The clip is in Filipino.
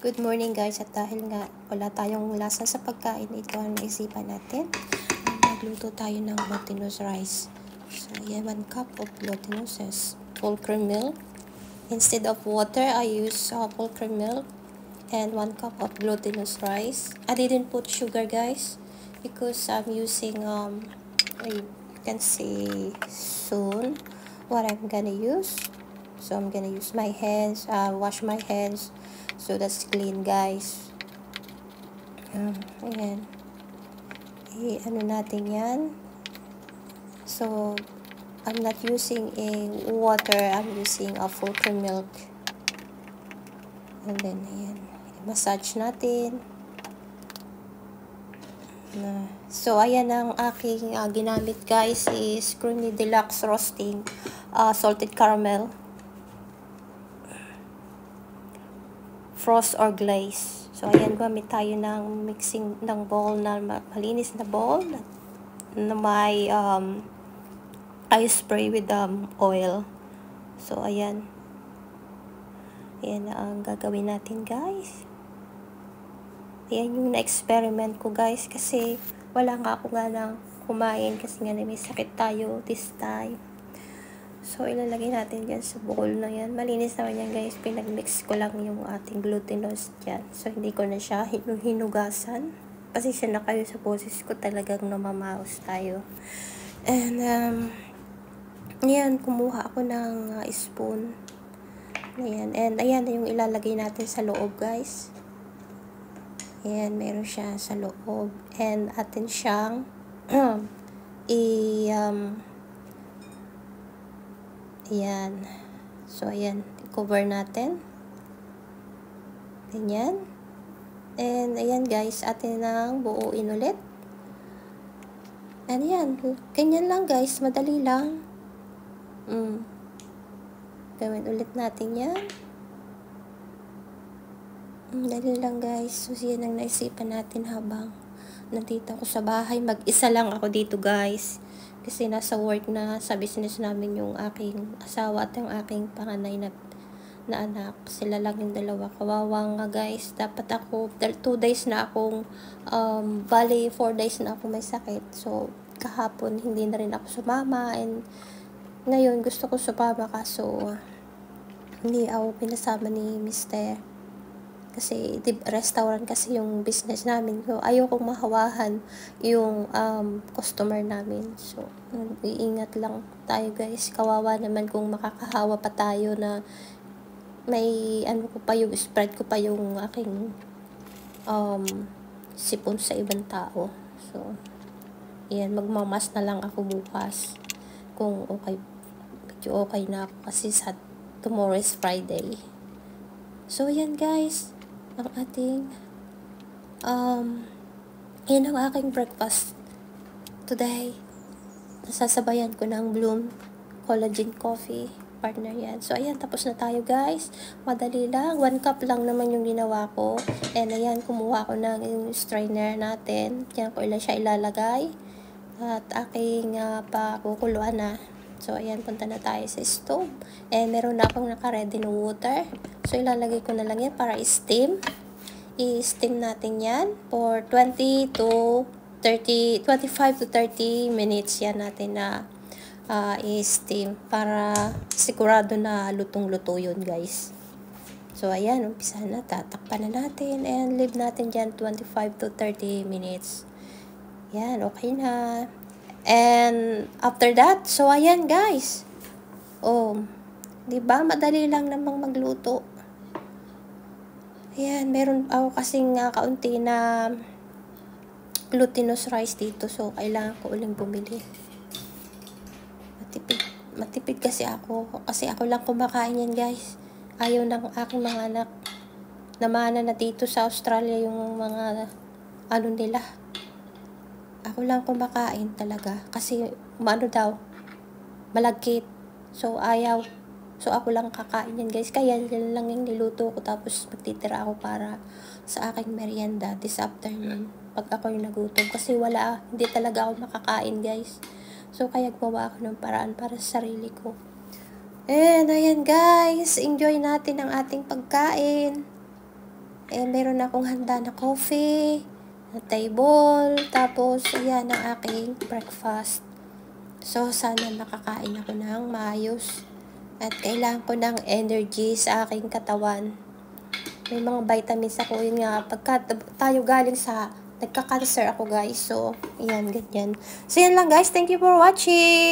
Good morning guys, at dahil nga wala tayong lasa sa pagkain, ito ang naisipan natin. Magluto tayo ng glutinous rice. So yan, 1 cup of glutinous, full cream milk. Instead of water, I use full cream milk and 1 cup of glutinous rice. I didn't put sugar guys because I'm using you can see soon what I'm gonna use. So I'm gonna use my hands, wash my hands. So that's clean guys. Ayan. Ano natin yan. So I'm not using a water, I'm using a full cream milk. And then ayan, i-massage natin. So ayan, ang aking ginamit guys is Creamy Deluxe Roasting Salted Caramel, frost or glaze. So ayan, gamit tayo ng mixing ng bowl na malinis na bowl na may I spray with oil. So ayan, ayan ang gagawin natin guys. Ayan yung na-experiment ko guys, kasi wala nga ako nang kumain kasi nga may sakit tayo this time. So, ilalagay natin dyan sa bowl na yan. Malinis naman yan guys. Pinag-mix ko lang yung ating glutinous dyan. So, hindi ko na siya hinugasan. Pasensya na kayo sa boses ko. Talagang namamaos tayo. And, ayan, kumuha ako ng spoon. Ayan. And, ayan yung ilalagay natin sa loob guys. Ayan, meron siya sa loob. And, atin siyang ayan. So, ayan. Cover natin. Ganyan. And, ayan guys. Atin nang buuin ulit. And, ayan. Ganyan lang guys. Madali lang. Gawin ulit natin yan. Dali lang guys. So, yan ang naisipan natin habang nandito ako sa bahay. Mag-isa lang ako dito guys. Kasi nasa work na sa business namin yung aking asawa at yung aking panganay na anak. Sila lang yung dalawa. Kawawa nga guys. Dapat ako, 2 days na akong, bali 4 days na ako may sakit. So, kahapon hindi na rin ako sumama. And ngayon gusto ko sumama kaso hindi ako pinasama ni Mr. Kasi restaurant kasi yung business namin. So, ayokong mahawahan yung customer namin. So, iingat lang tayo guys. Kawawa naman kung makakahawa pa tayo na may ano ko pa yung spread ko pa yung aking sipon sa ibang tao. So, yan, magmamas na lang ako bukas. Kung okay, medyo okay na ako kasi sa tomorrow is Friday. So, yan guys. Ang ating yan ang aking breakfast today. Nasasabayan ko ng Bloom Collagen Coffee, partner yan. So ayan, tapos na tayo guys. Madali lang, 1 cup lang naman yung ginawa ko. And ayan, kumuha ko ng strainer natin. Diyan ko siya ilalagay. At aking pakukuluan na. So ayan, punta na tayo sa stove. And meron na akong naka-ready na water. So, ilalagay ko na lang yan para i-steam. I-steam natin yan for 25 to 30 minutes yan natin na i-steam para sigurado na lutong-luto yun guys. So, ayan, umpisa na. Tatakpan na natin and leave natin dyan 25 to 30 minutes. Yan, okay na. And after that, so ayan guys. Oh, diba? Madali lang namang magluto. Ayan, meron ako kasing kaunti na glutinous rice dito. So, kailangan ko uling bumili. Matipid kasi ako. Kasi ako lang kumakain yan, guys. Ayaw ng aking mga anak. Namana na dito sa Australia yung mga ano nila. Ako lang kumakain talaga. Kasi, daw, malagkit. So, ayaw. So, ako lang kakain yan guys. Kaya, yan lang yung niluto ko. Tapos, magtitira ako para sa aking merienda this afternoon. Pag ako yung nagutom. Kasi wala, hindi talaga ako makakain guys. So, kaya gumawa ako ng paraan para sa sarili ko. And, ayan guys. Enjoy natin ang ating pagkain. Eh, meron akong handa na coffee, na table, tapos ayan ang aking breakfast. So, sana makakain ako ng maayos. At kailangan ko ng energy sa aking katawan. May mga vitamins ako. Yun nga, pagka tayo galing sa nagka-cancer ako guys. So, ayan, ganyan. So, yan lang guys. Thank you for watching.